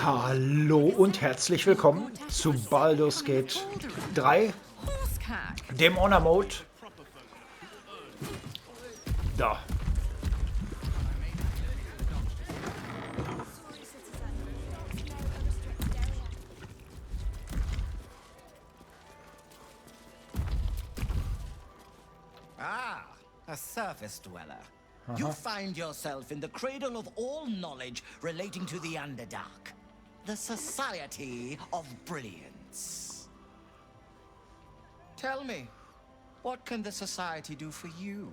Hallo und herzlich willkommen zu Baldur's Gate 3, dem Honor Mode. Da. Ah, a surface dweller. You find yourself in the cradle of all knowledge relating to the Underdark. The Society of Brilliance. Tell me, what can the Society do for you?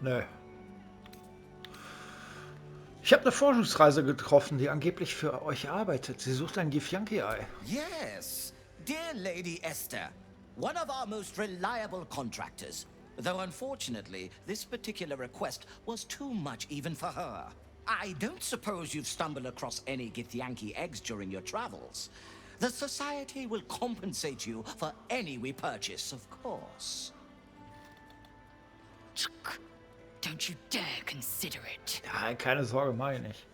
Nö. Ich habe eine Forschungsreise getroffen, die angeblich für euch arbeitet. Sie sucht ein Githyanki-Ei. Yes, dear Lady Esther, one of our most reliable contractors. Though unfortunately, this particular request was too much even for her. I don't suppose you've stumbled across any Githyanki eggs during your travels. The Society will compensate you for any we purchase, of course. Don't you dare consider it. Ja, keine Sorge, mach ich nicht.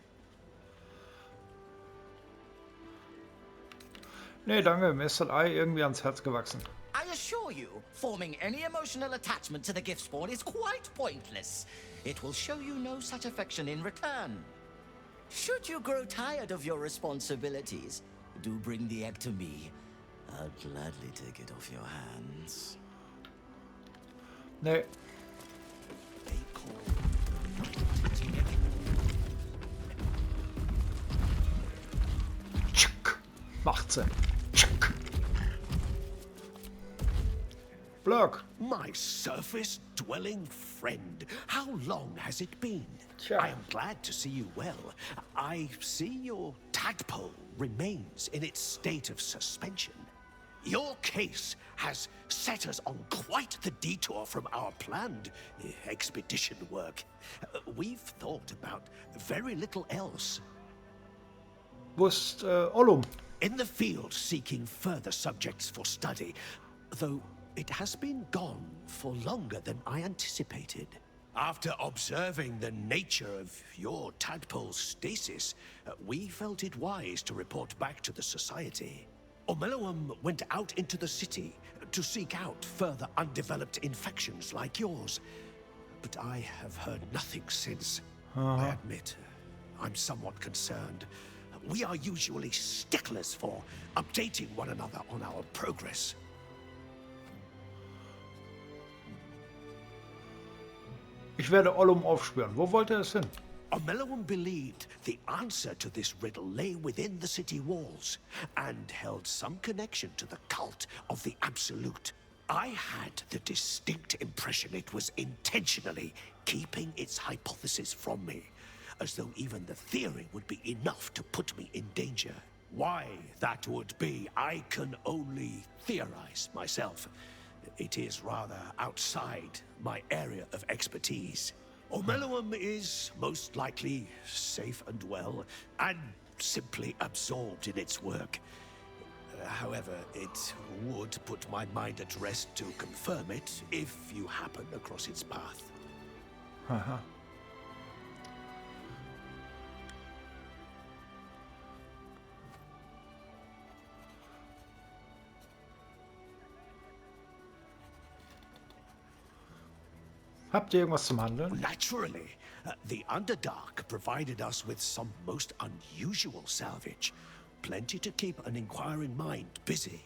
Nee, danke, mir ist das Ei irgendwie ans Herz gewachsen. I assure you, forming any emotional attachment to the gift spawn is quite pointless. It will show you no such affection in return. Should you grow tired of your responsibilities, do bring the egg to me. I'll gladly take it off your hands. Nee. Tschick. Macht sie. Tschick. Blöck. My surface-dwelling friend, how long has it been? Sure. I am glad to see you well. I see your tadpole remains in its state of suspension. Your case has set us on quite the detour from our planned expedition work. We've thought about very little else. Wo ist Ollum? In the field seeking further subjects for study, though it has been gone for longer than I anticipated. After observing the nature of your tadpole's stasis, we felt it wise to report back to the Society. Omeluum went out into the city to seek out further undeveloped infections like yours. But I have heard nothing since. I admit, I'm somewhat concerned. We are usually sticklers for updating one another on our progress. Ich werde Ollum aufspüren. Wo wollte er es hin? Omeluum believed the answer to this riddle lay within the city walls, and held some connection to the cult of the Absolute. I had the distinct impression it was intentionally keeping its hypothesis from me, as though even the theory would be enough to put me in danger. Why that would be, I can only theorize myself. It is rather outside my area of expertise. Omeluum is most likely safe and well, and simply absorbed in its work. However, it would put my mind at rest to confirm it if you happen across its path. Aha. Habt ihr irgendwas zum Handeln? Naturally, the Underdark provided us with some most unusual salvage. Plenty to keep an inquiring mind busy.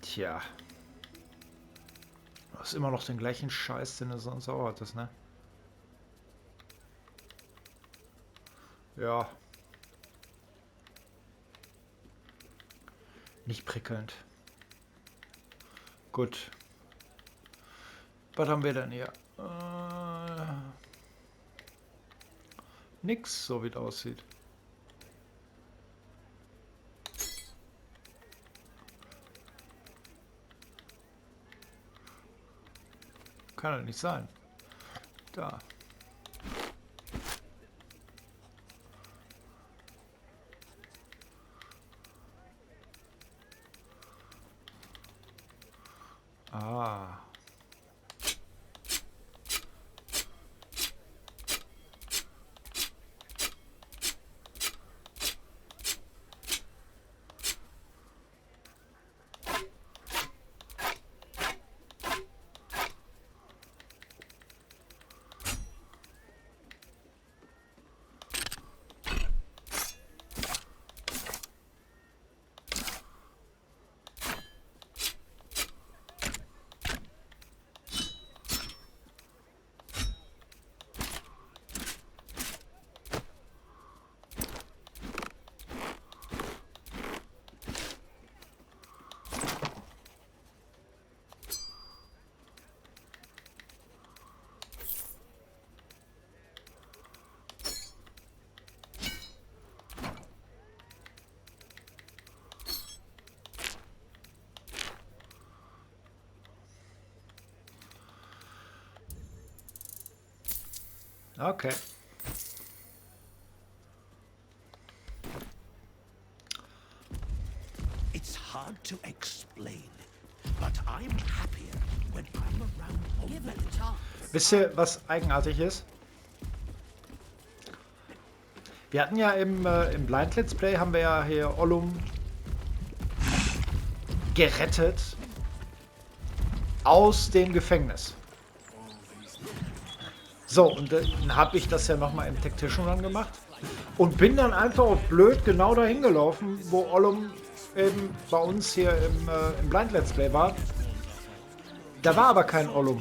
Tja. Du hast immer noch den gleichen Scheiß, den du sonst auch hattest, ne? Ja. Nicht prickelnd. Gut. Was haben wir denn hier? Nix, so wie es aussieht. Kann doch nicht sein. Da. Ah. Okay. It's hard to explain, but I'm happier when I'm around home. Give it a chance. Wisst ihr, was eigenartig ist? Wir hatten ja im Blind Let's Play, haben wir ja hier Ollum gerettet aus dem Gefängnis. So, und dann habe ich das ja nochmal im Tactician Run gemacht und bin dann einfach auf blöd genau dahin gelaufen, wo Ollum eben bei uns hier im Blind Let's Play war. Da war aber kein Ollum.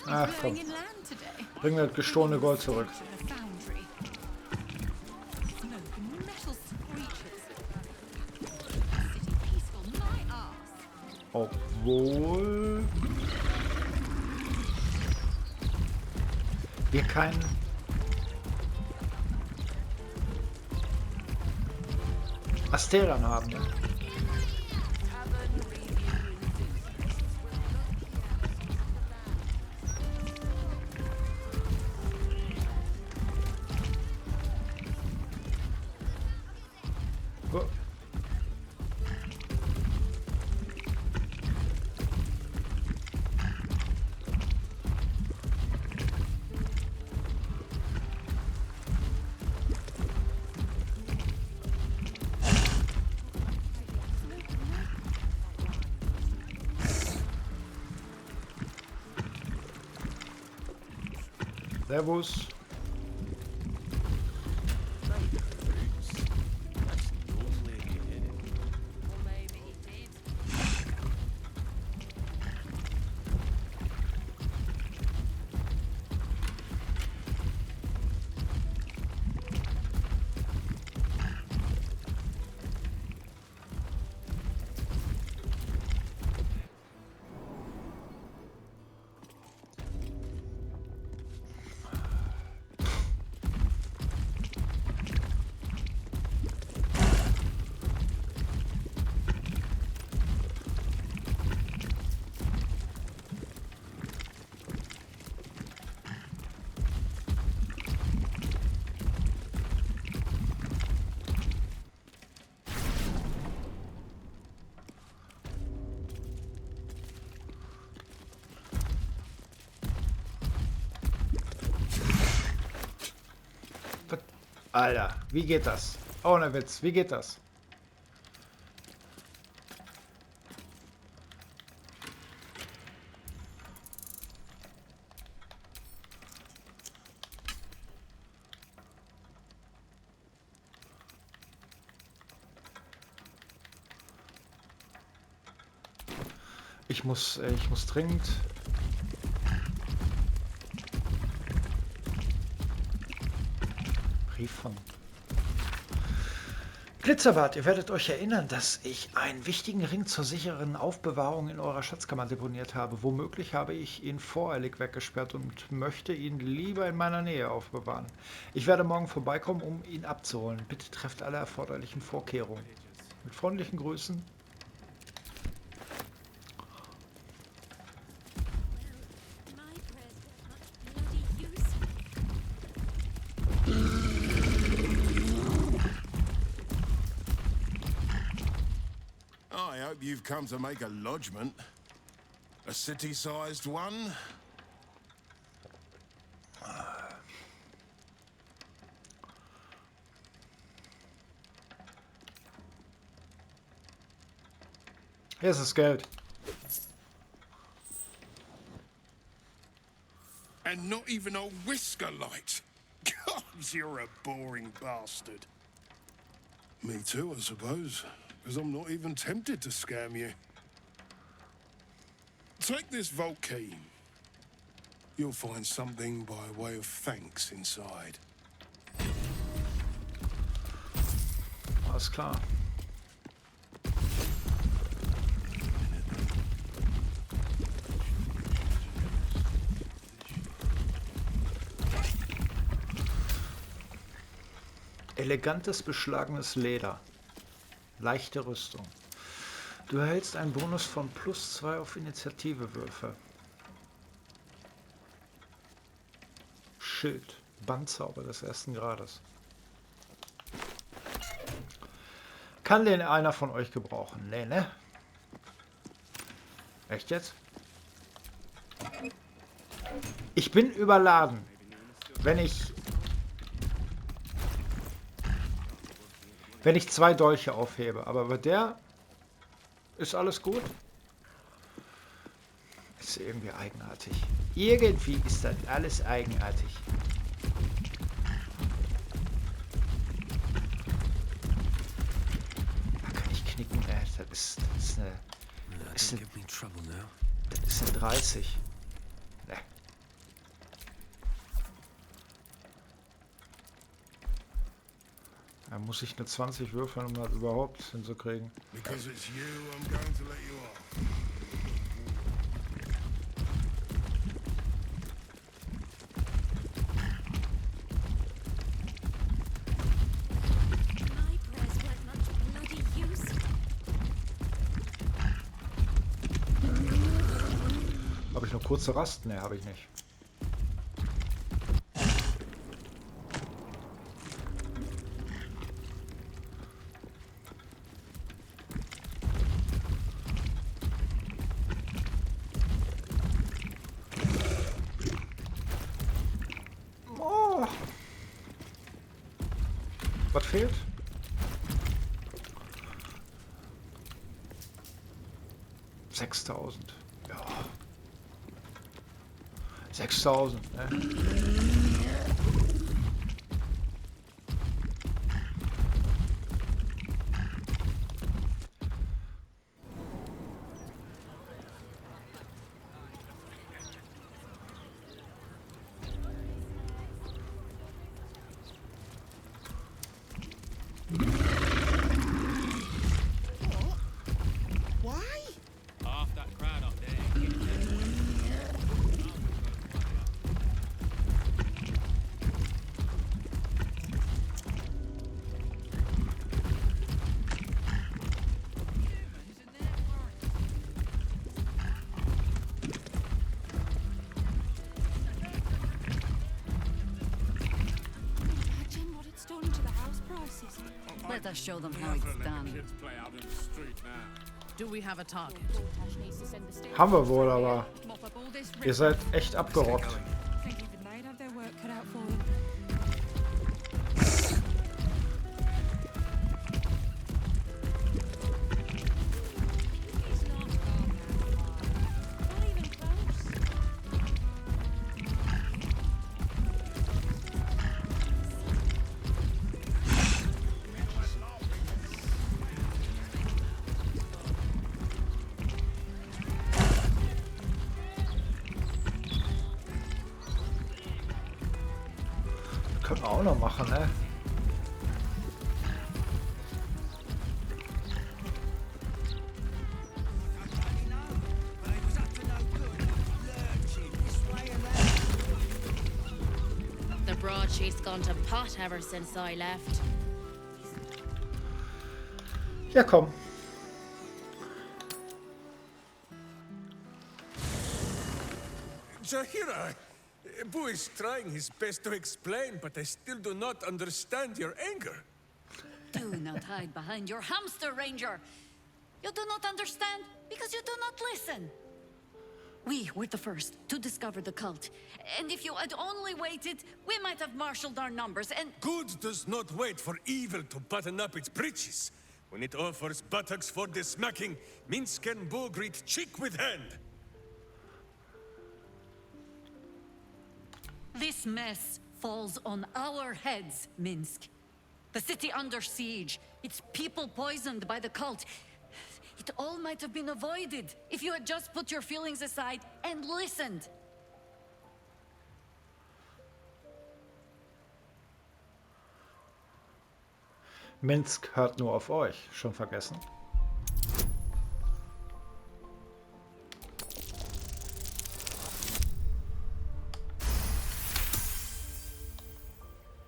Ach komm. Bring mir das gestohlene Gold zurück. Obwohl wir keinen Asterion haben. Ne? Oh. Servus. Alter, wie geht das? Ohne Witz, wie geht das? Ich muss dringend. Brief von Glitzerwart, ihr werdet euch erinnern, dass ich einen wichtigen Ring zur sicheren Aufbewahrung in eurer Schatzkammer deponiert habe. Womöglich habe ich ihn voreilig weggesperrt und möchte ihn lieber in meiner Nähe aufbewahren. Ich werde morgen vorbeikommen, um ihn abzuholen. Bitte trefft alle erforderlichen Vorkehrungen. Mit freundlichen Grüßen. hope you've come to make a lodgment. A city-sized one? Hier ist das Geld. And not even a whisker light. God, you're a boring bastard. Me too, I suppose. Because I'm not even tempted to scam you. Take this vault key. You'll find something by way of thanks inside. Alles klar. Elegantes beschlagenes Leder. Leichte Rüstung. Du erhältst einen Bonus von +2 auf Initiativewürfe. Schild. Bandzauber des 1. Grades. Kann den einer von euch gebrauchen? Nee, ne? Echt jetzt? Ich bin überladen. Wenn ich 2 Dolche aufhebe. Aber bei der ist alles gut. Ist irgendwie eigenartig. Irgendwie ist das alles eigenartig. Da kann ich knicken. Das ist eine 30. Ne. Da muss ich eine 20 würfeln, um das überhaupt hinzukriegen. Because it's you, I'm going to let you off. My prayers weren't much bloody use. Habe ich noch kurze Rast? Ne, habe ich nicht. Was fehlt? $6.000. Ja. 6.000, ne? Imagine what it's done to the house prices. Let us show them how it's done. Do we have a target? Portage needs to send the stairs. Haben wir wohl, aber Mop up all this ihr seid echt abgerockt. I think even they'd have their work cut out for them. It's not gone that far. Not even close. Können wir auch noch machen, ne? The broadsheet's gone to pot ever since I left. Ja, komm. Jahira, Boo is trying his best to explain, but I still do not understand your anger. Do not hide behind your hamster, Ranger. You do not understand because you do not listen. We were the first to discover the cult. And if you had only waited, we might have marshaled our numbers and... Good does not wait for evil to button up its breeches. When it offers buttocks for the smacking, Minsk and Bo greet cheek with hand. This mess falls on our heads, Minsk. The city under siege, its people poisoned by the cult. It all might have been avoided if you had just put your feelings aside and listened. Minsk hört nur auf euch. Schon vergessen?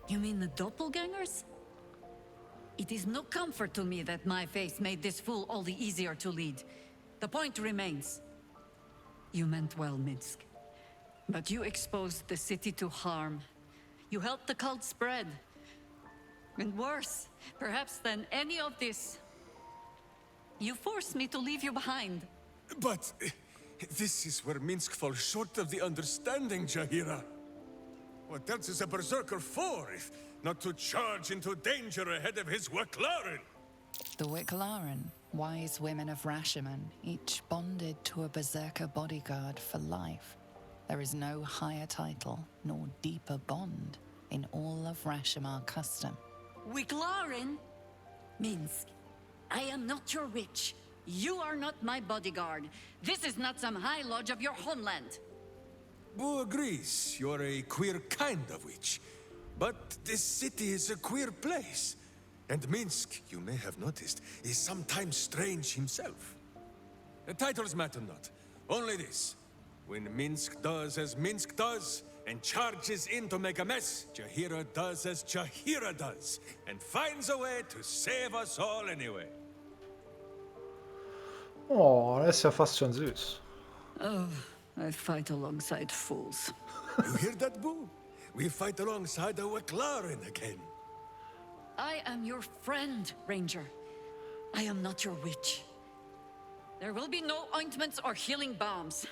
You mean the doppelgangers? It is no comfort to me that my face made this fool all the easier to lead. The point remains. You meant well, Minsk. But you exposed the city to harm. You helped the cult spread. And worse, perhaps than any of this, you forced me to leave you behind. But this is where Minsk falls short of the understanding, Jahira. What else is a berserker for, if not to charge into danger ahead of his Waclaren? The Wicklaren, wise women of Rashomon, each bonded to a berserker bodyguard for life. There is no higher title nor deeper bond in all of Rashomon custom. Wiclaren? Minsk, I am not your witch. You are not my bodyguard. This is not some high lodge of your homeland. Bo agrees you're a queer kind of witch. But this city is a queer place. And Minsk, you may have noticed, is sometimes strange himself. The titles matter not. Only this. When Minsk does as Minsk does, and charges in to make a mess, Jahira does as Jahira does, and finds a way to save us all anyway. Oh, das ist ja fast schon süß. Oh, I fight alongside fools. You hear that, Boo? We fight alongside a Waclaren again. I am your friend, Ranger. I am not your witch. There will be no ointments or healing balms.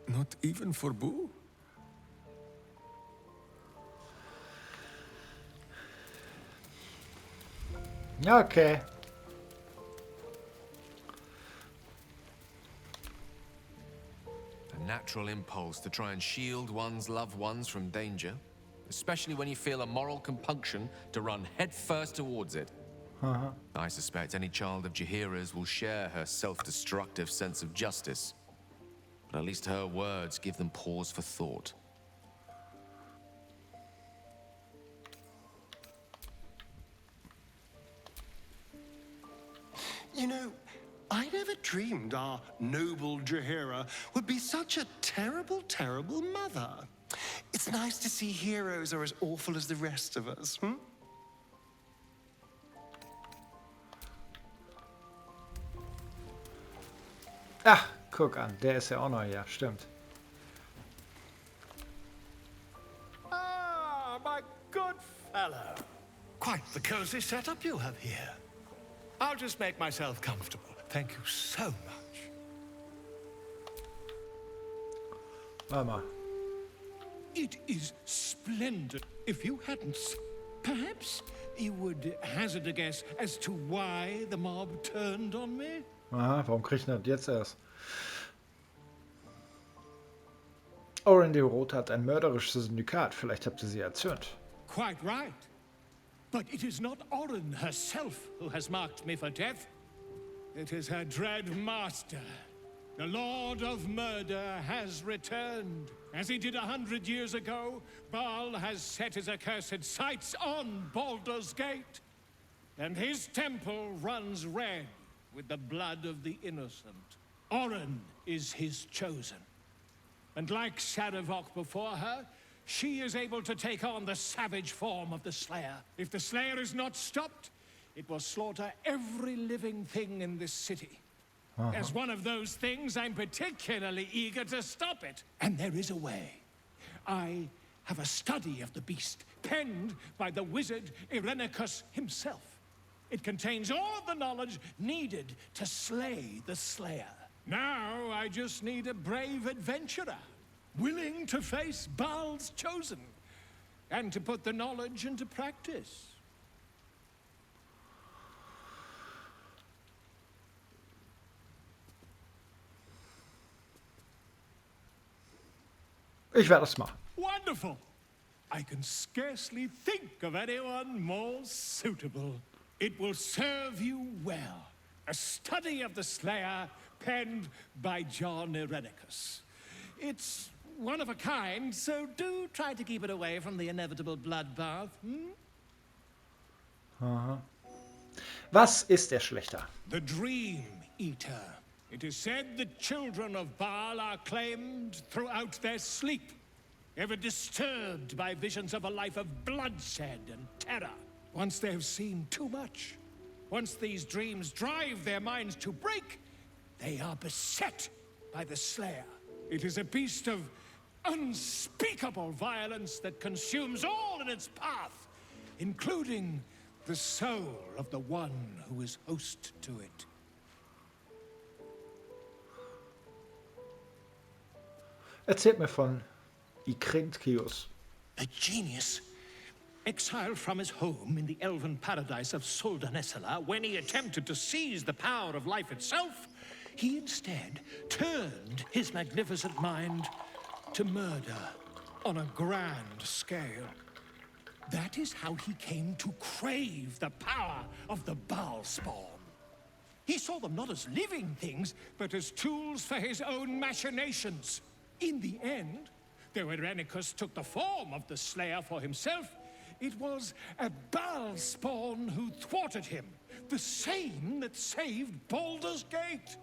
Not even for Boo? Okay. A natural impulse to try and shield one's loved ones from danger, especially when you feel a moral compunction to run headfirst towards it. I suspect any child of Jahira's will share her self-destructive sense of justice, but at least her words give them pause for thought. You know, I never dreamed our noble Jahira would be such a terrible, terrible mother. It's nice to see heroes are as awful as the rest of us, hmm? Ach, guck an, der ist ja auch noch hier, stimmt. Ah, my good fellow. Quite the cozy setup you have here. I'll just make myself comfortable. Thank you so much. Warte mal. It is splendid. If you hadn't... Perhaps you would hazard a guess as to why the mob turned on me? Aha, warum krieg ich das jetzt erst? Oren die Rote hat ein mörderisches Syndikat. Vielleicht habt ihr sie erzürnt. Quite right. But it is not Oren herself who has marked me for death. It is her dread master. The Lord of Murder has returned. As he did 100 years ago, Baal has set his accursed sights on Baldur's Gate. And his temple runs red with the blood of the innocent. Oren is his chosen. And like Sarevok before her, she is able to take on the savage form of the Slayer. If the Slayer is not stopped, it will slaughter every living thing in this city. As one of those things, I'm particularly eager to stop it. And there is a way. I have a study of the beast, penned by the wizard Irenicus himself. It contains all the knowledge needed to slay the Slayer. Now I just need a brave adventurer, willing to face Baal's chosen, and to put the knowledge into practice. Ich werde es machen. Wonderful! I can scarcely think of anyone more suitable. It will serve you well. A study of the Slayer penned by John Irenicus. It's one of a kind, so do try to keep it away from the inevitable bloodbath. Aha. Was ist der Schlechter? The Dream Eater. It is said the children of Baal are claimed throughout their sleep, ever disturbed by visions of a life of bloodshed and terror. Once they have seen too much, once these dreams drive their minds to break, they are beset by the Slayer. It is a beast of unspeakable violence that consumes all in its path, including the soul of the one who is host to it. Erzählt mir von Ikrintkius. A genius, exiled from his home in the elven paradise of Soldanessala, when he attempted to seize the power of life itself, he instead turned his magnificent mind to murder on a grand scale. That is how he came to crave the power of the Baal spawn. He saw them not as living things, but as tools for his own machinations. In the end, though Irenicus took the form of the Slayer for himself, it was a Baal spawn who thwarted him, the same that saved Baldur's Gate.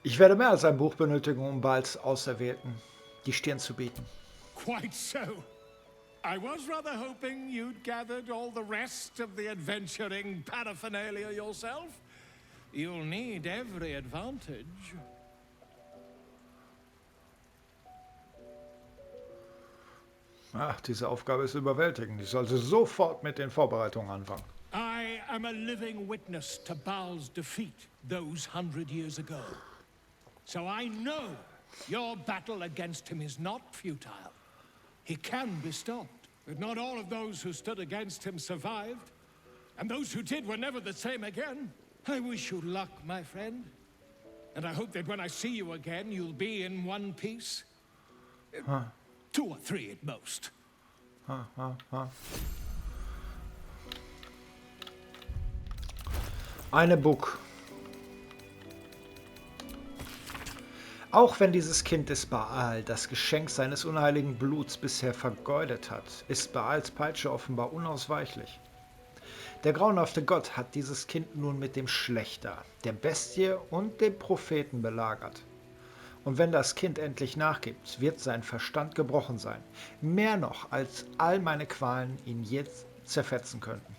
Ich werde mehr als ein Buch benötigen, um Baals Auserwählten die Stirn zu bieten. Quite so. I was rather hoping you'd gathered all the rest of the adventuring paraphernalia yourself. You'll need every advantage. Ach, diese Aufgabe ist überwältigend. Ich sollte sofort mit den Vorbereitungen anfangen. I am a living witness to Baal's defeat those 100 years ago. So I know your battle against him is not futile. He can be stopped. But not all of those who stood against him survived. And those who did were never the same again. I wish you luck, my friend. And I hope that when I see you again, you'll be in one piece. Huh. 2 or 3 at most. Eine Book. Auch wenn dieses Kind des Baal das Geschenk seines unheiligen Bluts bisher vergeudet hat, ist Baals Peitsche offenbar unausweichlich. Der grauenhafte Gott hat dieses Kind nun mit dem Schlächter, der Bestie und dem Propheten belagert. Und wenn das Kind endlich nachgibt, wird sein Verstand gebrochen sein. Mehr noch, als all meine Qualen ihn je zerfetzen könnten.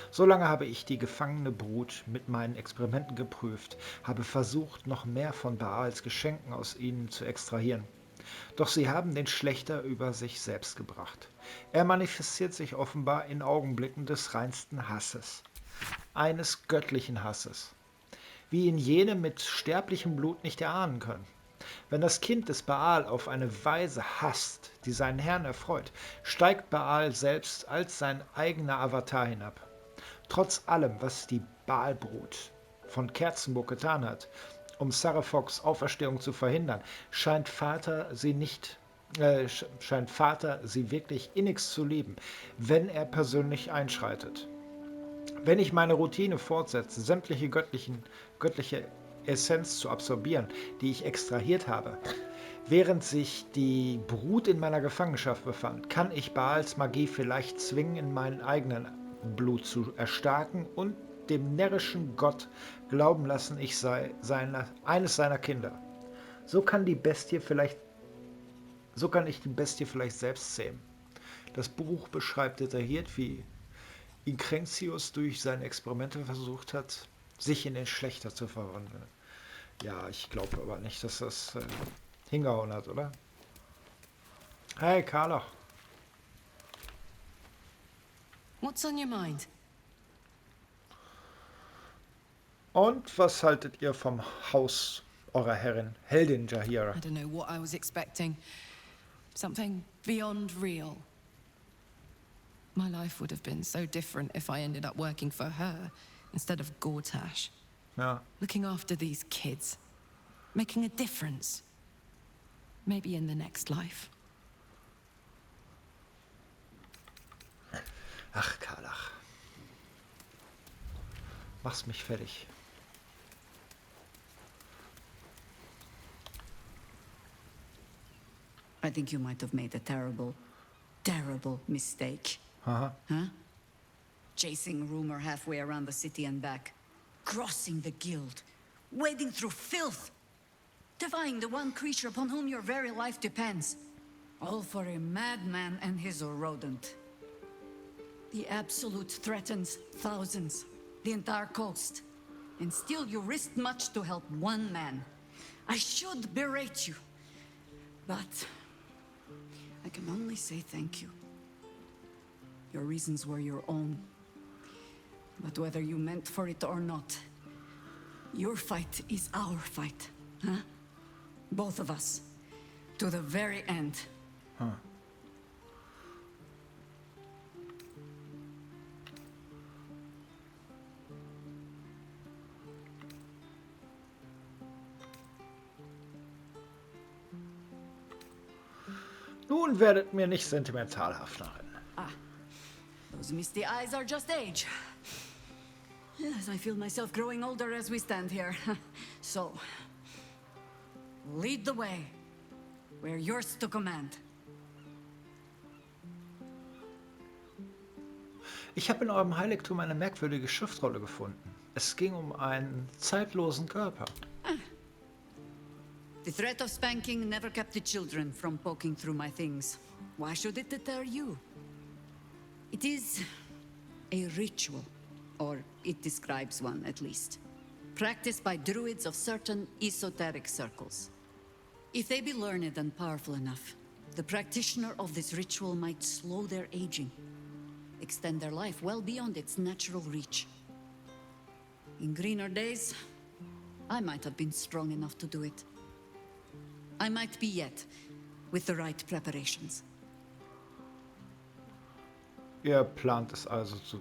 Solange habe ich die gefangene Brut mit meinen Experimenten geprüft, habe versucht, noch mehr von Baals Geschenken aus ihnen zu extrahieren. Doch sie haben den Schlächter über sich selbst gebracht. Er manifestiert sich offenbar in Augenblicken des reinsten Hasses. Eines göttlichen Hasses. Wie ihn jene mit sterblichem Blut nicht erahnen können. Wenn das Kind des Baal auf eine Weise hasst, die seinen Herrn erfreut, steigt Baal selbst als sein eigener Avatar hinab. Trotz allem, was die Baalbrut von Kerzenburg getan hat, um Sarafoks Auferstehung zu verhindern, scheint Vater sie wirklich innigst zu lieben, wenn er persönlich einschreitet. Wenn ich meine Routine fortsetze, sämtliche göttliche Essenz zu absorbieren, die ich extrahiert habe, während sich die Brut in meiner Gefangenschaft befand, kann ich Baals Magie vielleicht zwingen, in meinen eigenen Blut zu erstarken und dem närrischen Gott glauben lassen, ich sei eines seiner Kinder. So kann ich die Bestie vielleicht selbst zähmen. Das Buch beschreibt detailliert, wie Increntius durch seine Experimente versucht hat, sich in den Schlechter zu verwandeln. Ja, ich glaube aber nicht, dass das hingehauen hat, oder? Hey, Carla. What's on your mind? Und was haltet ihr vom Haus eurer Herrin, Heldin Jahira? I don't know what I was expecting. Something beyond real. My life would have been so different if I ended up working for her instead of Gortash. Ja. Looking after these kids. Making a difference. Maybe in the next life. Ach, Karlach. Mach's mich fertig. I think you might have made a terrible, terrible mistake. Huh? Chasing rumor halfway around the city and back. Crossing the guild. Wading through filth. Defying the one creature upon whom your very life depends. All for a madman and his rodent. The Absolute threatens thousands. The entire coast. And still you risked much to help one man. I should berate you. But I can only say thank you. Your reasons were your own. But whether you meant for it or not, your fight is our fight, huh? Both of us. To the very end. Huh. Nun werdet mir nicht sentimentalhaft nachher. Those misty eyes are just age. Yes, I feel myself growing older as we stand here. So, lead the way. We're yours to command. Ich habe in eurem Heiligtum eine merkwürdige Schriftrolle gefunden. Es ging um einen zeitlosen Körper. The threat of spanking never kept the children from poking through my things. Why should it deter you? It is a ritual, or it describes one at least, practiced by druids of certain esoteric circles. If they be learned and powerful enough, the practitioner of this ritual might slow their aging, extend their life well beyond its natural reach. In greener days, I might have been strong enough to do it. I might be yet, with the right preparations. Ihr plant es also zu...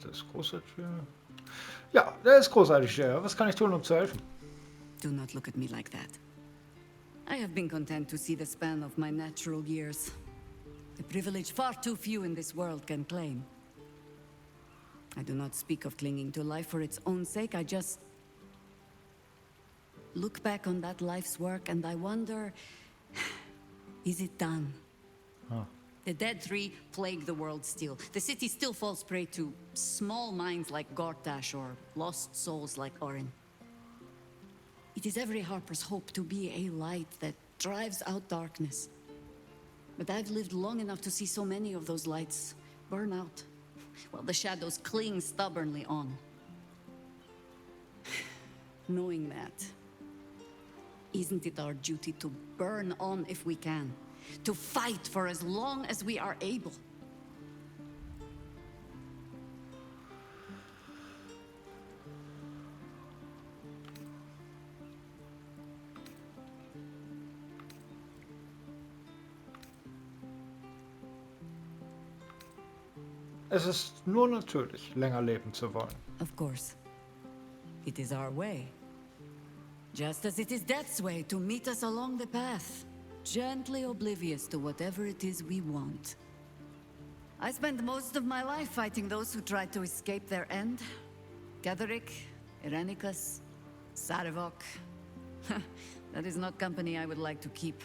Das ist großartig. Ja, der ist großartig. Was kann ich tun, um zu helfen? Do not look at me like that. I have been content to see the span of my natural years. A privilege far too few in this world can claim. I do not speak of clinging to life for its own sake, I just look back on that life's work and I wonder, is it done? Huh. The dead three plague the world still. The city still falls prey to small minds like Gortash or lost souls like Orin. It is every harper's hope to be a light that drives out darkness. But I've lived long enough to see so many of those lights burn out, while the shadows cling stubbornly on. Knowing that, isn't it our duty to burn on if we can? To fight for as long as we are able? Es ist nur natürlich, länger leben zu wollen. Of course. It is our way. Just as it is Death's way to meet us along the path, gently oblivious to whatever it is we want. I spent most of my life fighting those who tried to escape their end. Gatherick, Irenicus, Sarevok. That is not company I would like to keep.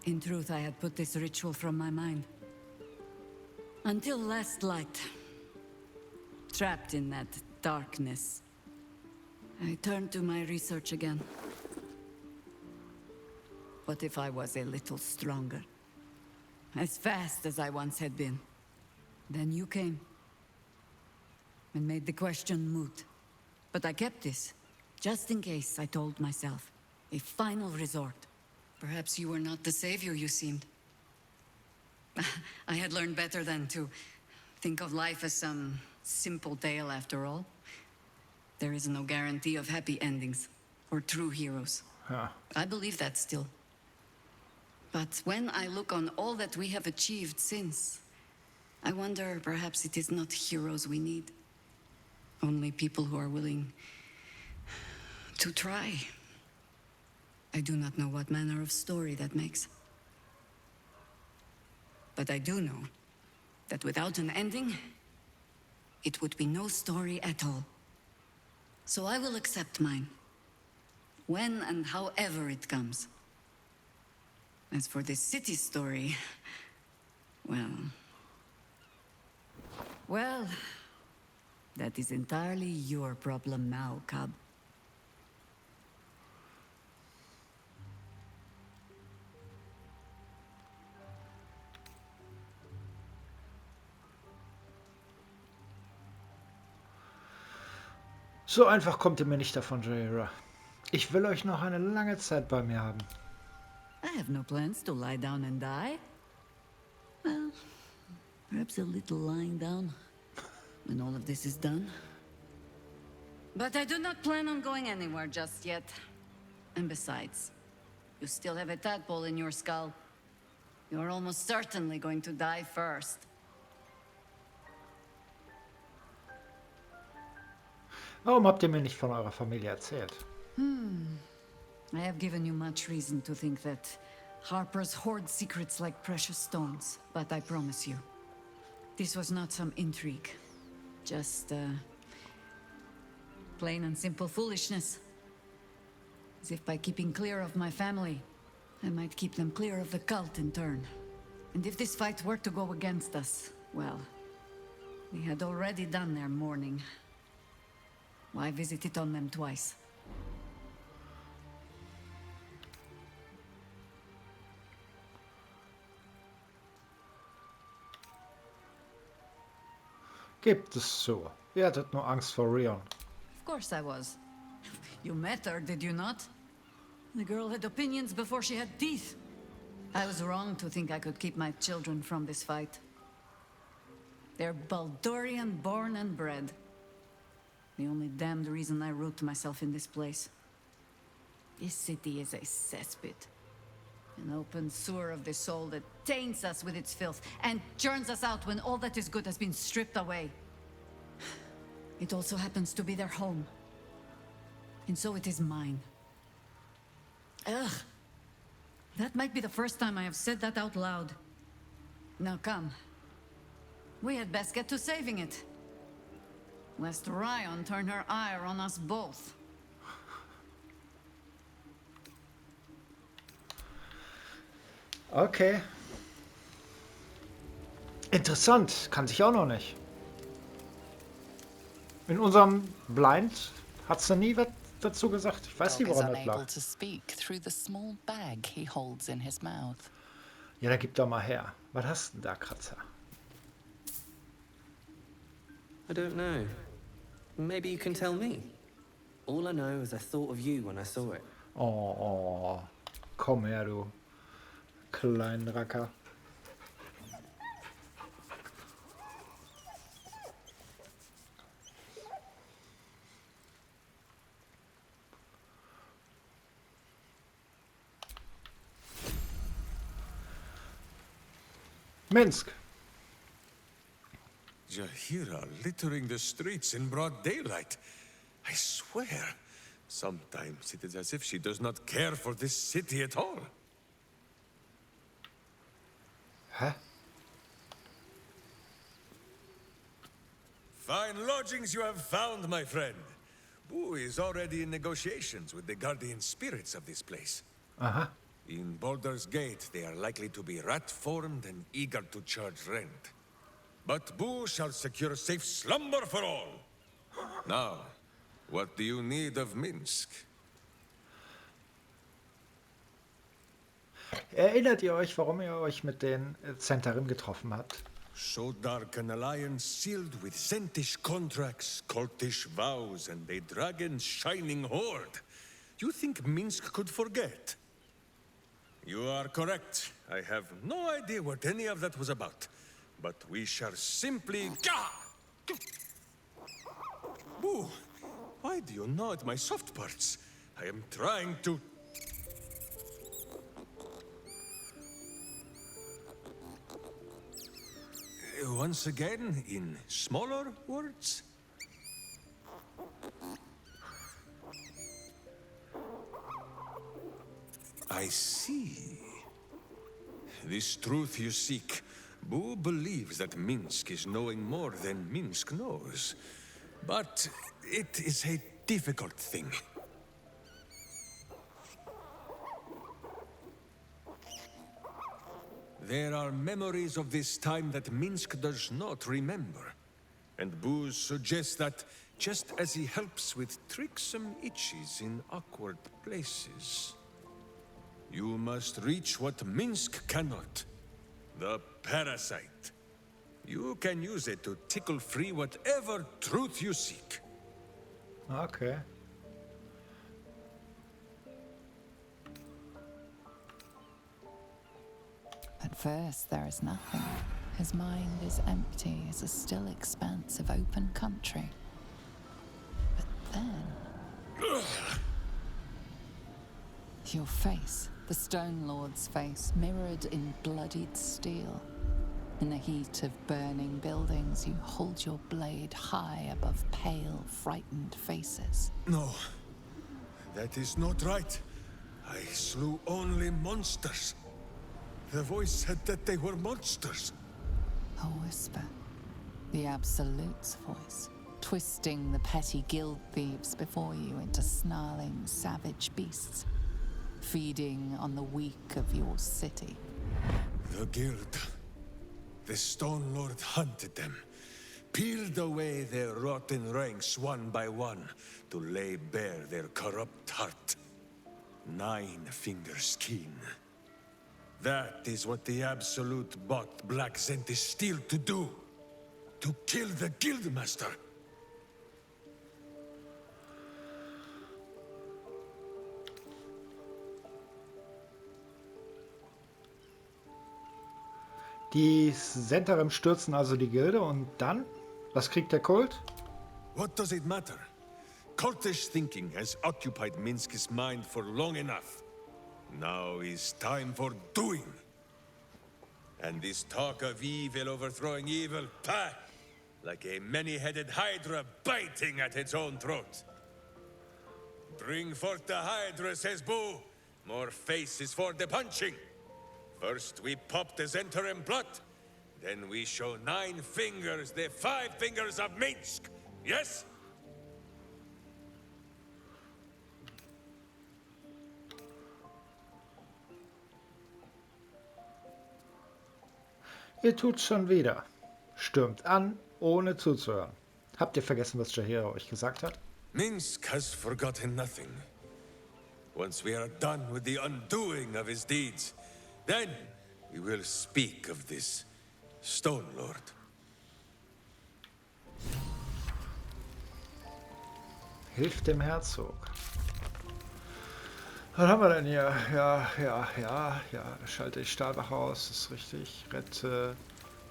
In truth, I had put this ritual from my mind. Until last light. Trapped in that darkness. I turned to my research again. What if I was a little stronger? As fast as I once had been. Then you came. and made the question moot. But I kept this, just in case, I told myself. A final resort. Perhaps you were not the savior you seemed. I had learned better than to think of life as some simple tale after all. There is no guarantee of happy endings, or true heroes. Huh. I believe that still. But when I look on all that we have achieved since, I wonder perhaps it is not heroes we need. Only people who are willing to try. I do not know what manner of story that makes. But I do know that without an ending, it would be no story at all. So I will accept mine, when and however it comes. As for this city story, well, that is entirely your problem now, Cub. So einfach kommt ihr mir nicht davon, Jaira. Ich will euch noch eine lange Zeit bei mir haben. I have no plans to lie down and die. Well, perhaps a little lying down when all of this is done. But I do not plan on going anywhere just yet. And besides, you still have a tadpole in your skull. You are almost certainly going to die first. Warum habt ihr mir nicht von eurer Familie erzählt? I have given you much reason to think that Harpers hoard secrets like precious stones, but I promise you, this was not some intrigue. Just, plain and simple foolishness. As if by keeping clear of my family, I might keep them clear of the cult in turn. And if this fight were to go against us, well, we had already done their mourning. Why visit it on them twice? Gebt es zu. Ihr hattet nur Angst vor Rion. Of course I was. You met her, did you not? The girl had opinions before she had teeth. I was wrong to think I could keep my children from this fight. They're Baldurian born and bred. The only damned reason I root myself in this place. This city is a cesspit. An open sewer of the soul that taints us with its filth and churns us out when all that is good has been stripped away. It also happens to be their home. And so it is mine. Ugh. That might be the first time I have said that out loud. Now come. We had best get to saving it. Lest Ryan turn her ire on us both. Okay. Interessant. Kann sich auch noch nicht. In unserem Blind hat sie nie was dazu gesagt. Ich weiß nicht, woran das lag. To speak through the small bag he holds in his mouth. Ja, dann gib doch mal her. Was hast du denn da, Kratzer? I don't know. Maybe you can tell me. All I know is I thought of you when I saw it. Oh, komm her, du kleinen Racker. Minsk. Jahira littering the streets in broad daylight. I swear, sometimes it is as if she does not care for this city at all. Hä? Fine lodgings you have found, my friend. Boo is already in negotiations with the guardian spirits of this place. Aha. In Baldur's Gate, they are likely to be rat-formed and eager to charge rent. But Boo shall secure safe slumber for all. Now, what do you need of Minsk? Erinnert ihr euch, warum ihr euch mit den Zentarim getroffen habt? So dark an alliance sealed with Zentish contracts, cultish vows, and a dragon's shining horde. You think Minsk could forget? You are correct. I have no idea what any of that was about. But we shall simply... Boo! Why do you gnaw at my soft parts? I am trying to... Once again, in smaller words? I see. This truth you seek. Boo believes that Minsk is knowing more than Minsk knows. But it is a difficult thing. There are memories of this time that Minsk does not remember. And Boo suggests that, just as he helps with tricksome itches in awkward places, you must reach what Minsk cannot. The parasite. You can use it to tickle free whatever truth you seek. Okay. At first, there is nothing. His mind is empty as a still expanse of open country. But then... Your face, the Stone Lord's face, mirrored in bloodied steel. In the heat of burning buildings, you hold your blade high above pale, frightened faces. No, that is not right. I slew only monsters. The voice said that they were monsters. A whisper. The Absolute's voice, twisting the petty guild thieves before you into snarling, savage beasts, feeding on the weak of your city. The guild. The Stone Lord hunted them, peeled away their rotten ranks one by one to lay bare their corrupt heart. 9 fingers keen. That is what the Absolute bought Black Zentish Steel to do. To kill the Guildmaster. Die Sentarem stürzen also die Gilde und dann? Was kriegt der Kult? What does it matter? Cultish thinking has occupied Minsk's mind for long enough. Now is time for doing. And this talk of evil overthrowing evil, pah! Like a many-headed hydra biting at its own throat. Bring forth the hydra, says Boo. More faces for the punching. First we pop the Zentarim blood. Then we show 9 fingers, the 5 fingers of Minsk. Yes? Ihr tut's schon wieder. Stürmt an, ohne zuzuhören. Habt ihr vergessen, was Jaheira euch gesagt hat? Minsk has forgotten nothing. Once we are done with the undoing of his deeds, then we will speak of this Stone Lord. Hilft dem Herzog. Was haben wir denn hier? Ja. Schalte ich Stahlwache aus, ist richtig. Rette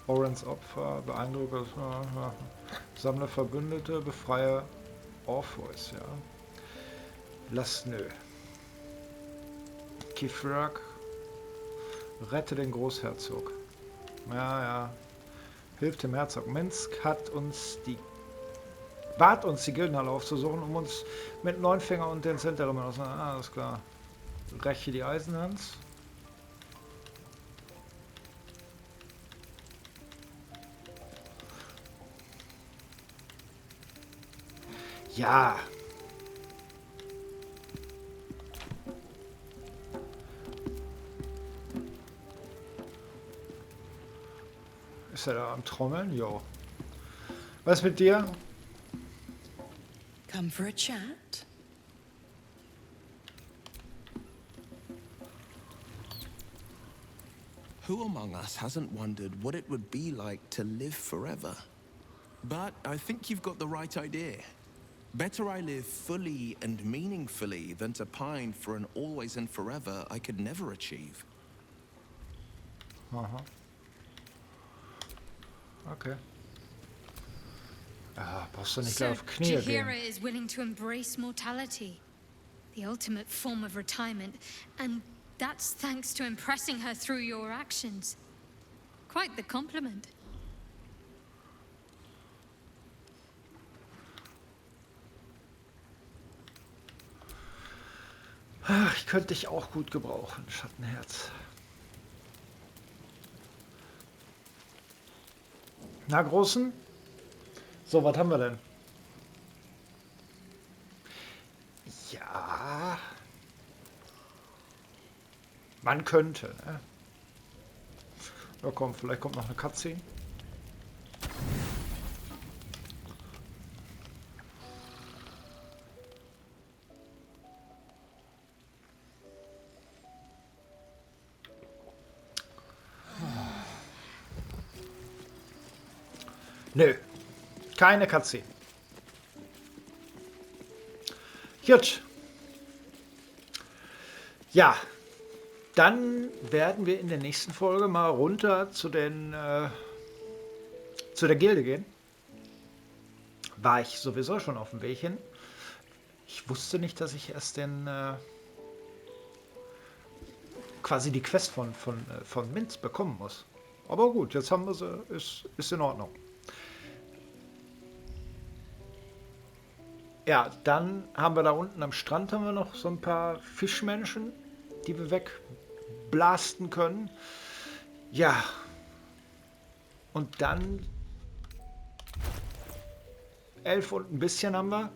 Orans Opfer, beeindrucke, sammle Verbündete, befreie Orpheus, ja. Lasnö. Kifrak, rette den Großherzog. Ja. Hilft dem Herzog. Minsk bat uns die Gildenhalle aufzusuchen, um uns mit Neunfinger und den Zentarim auseinander. Alles klar. Räche die Eisenhans. Ja. Ist er da am Trommeln? Jo. Was mit dir? Come for a chat? Who among us hasn't wondered what it would be like to live forever? But I think you've got the right idea. Better I live fully and meaningfully than to pine for an always and forever I could never achieve. Aha. Okay. Ah, brauchst du nicht gleich auf Knie gehen. Jaheira is willing to embrace mortality, the ultimate form of retirement, and that's thanks to impressing her through your actions. Quite the compliment. Ach, ich könnte dich auch gut gebrauchen, Schattenherz. Na, Großen? So, was haben wir denn? Ja. Man könnte, ne? Ja, komm, vielleicht kommt noch eine Cutscene. Nö, keine Cutscene. Gut. Ja, dann werden wir in der nächsten Folge mal runter zu der Gilde gehen. War ich sowieso schon auf dem Weg hin. Ich wusste nicht, dass ich erst quasi die Quest von Minsk bekommen muss. Aber gut, jetzt haben wir sie, ist in Ordnung. Ja, dann haben wir da unten am Strand haben wir noch so ein paar Fischmenschen, die wir wegblasten können. Ja. Und dann 11 und ein bisschen haben wir.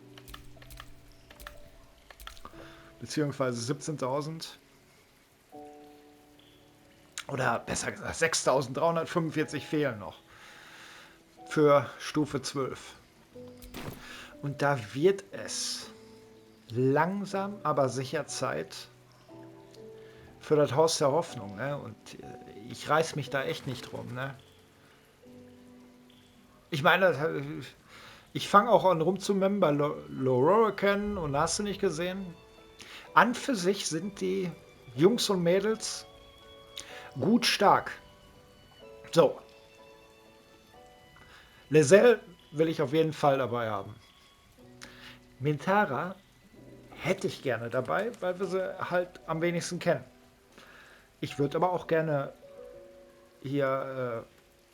Beziehungsweise 17.000. Oder besser gesagt 6.345 fehlen noch. Für Stufe 12. Und da wird es langsam, aber sicher Zeit für das Haus der Hoffnung. Ne? Und ich reiß mich da echt nicht drum. Ne? Ich meine, ich fange auch an rumzumemmen bei Lororican und hast du nicht gesehen? An für sich sind die Jungs und Mädels gut stark. So. Lizelle will ich auf jeden Fall dabei haben. Mintara hätte ich gerne dabei, weil wir sie halt am wenigsten kennen. Ich würde aber auch gerne hier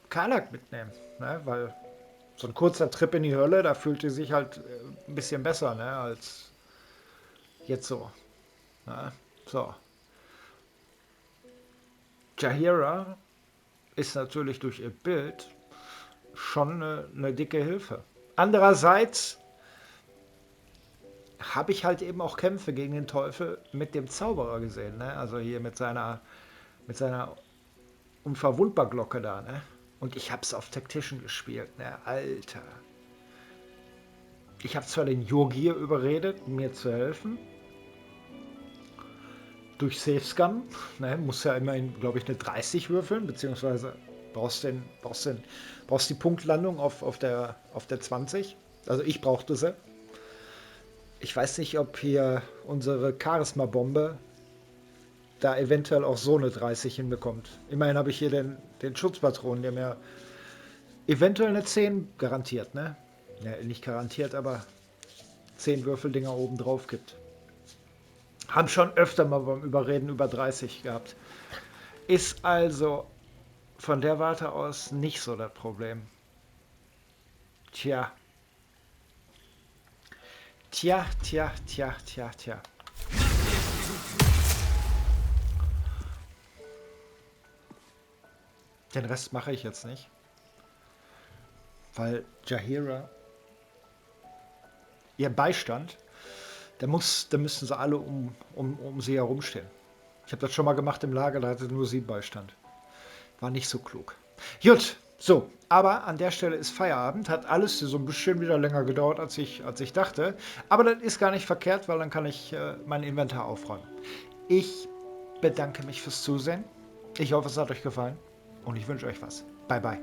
Karlak mitnehmen, ne? Weil so ein kurzer Trip in die Hölle, da fühlt die sich halt ein bisschen besser, ne? Als jetzt so. Ne? So. Jaheira ist natürlich durch ihr Bild schon eine dicke Hilfe. Andererseits habe ich halt eben auch Kämpfe gegen den Teufel mit dem Zauberer gesehen, ne? Also hier mit seiner Unverwundbar-Glocke da, ne? Und ich habe es auf Tactician gespielt, ne? Alter. Ich habe zwar den Yogir überredet, mir zu helfen. Durch Safe-Scan, ne? Muss ja immerhin, glaube ich, eine 30 würfeln, beziehungsweise brauchst die Punktlandung auf der 20. Also ich brauchte sie. Ich weiß nicht, ob hier unsere Charisma-Bombe da eventuell auch so eine 30 hinbekommt. Immerhin habe ich hier den Schutzpatron, der mir eventuell eine 10 garantiert, ne? Ja, nicht garantiert, aber 10 Würfeldinger oben drauf gibt. Haben schon öfter mal beim Überreden über 30 gehabt. Ist also von der Warte aus nicht so das Problem. Tja. Den Rest mache ich jetzt nicht. Weil Jaheira, ihr Beistand, da müssen sie alle um sie herumstehen. Ich habe das schon mal gemacht im Lager, da hatte nur sie Beistand. War nicht so klug. Gut, so, aber an der Stelle ist Feierabend. Hat alles so ein bisschen wieder länger gedauert, als ich dachte. Aber das ist gar nicht verkehrt, weil dann kann ich mein Inventar aufräumen. Ich bedanke mich fürs Zusehen. Ich hoffe, es hat euch gefallen und ich wünsche euch was. Bye, bye.